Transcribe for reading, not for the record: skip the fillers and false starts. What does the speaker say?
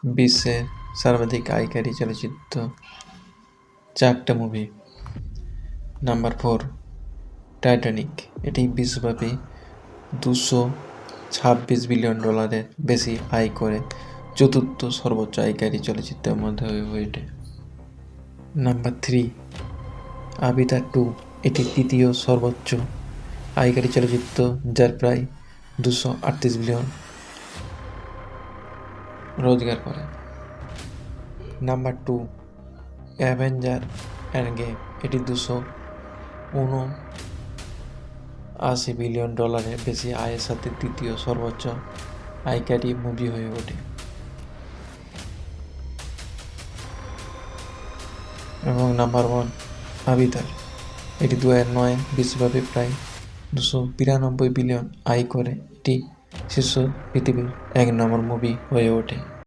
বিশ্বের সর্বাধিক আয়কারী চলচ্চিত্র 4টা মুভি। Number 4 Titanic. এটি বিশ্বব্যাপী $226 বিলিয়ন বেশি আয় করে চতুর্থ সর্বোচ্চ আয়কারী চলচ্চিত্রের মধ্যে হয়ে ওঠে। নাম্বার 3 আবিতার 2। এটি তৃতীয় সর্বোচ্চ আয়কারী চলচ্চিত্র, যার প্রায় $238 বিলিয়ন রোজগার করে। Number 2 Avenger Endgame. এটি $279 বিলিয়ন বেশি আয়ের সাথে তৃতীয় সর্বোচ্চ আয়কারী মুভি হয়ে ওঠে। এবং নাম্বার 1 আবিতার। এটি 2009 বিশ্বব্যাপী প্রায় $292 বিলিয়ন আয় করে এটি শীর্ষ পৃথিবীর 1 নম্বর মুভি হয়ে ওঠে।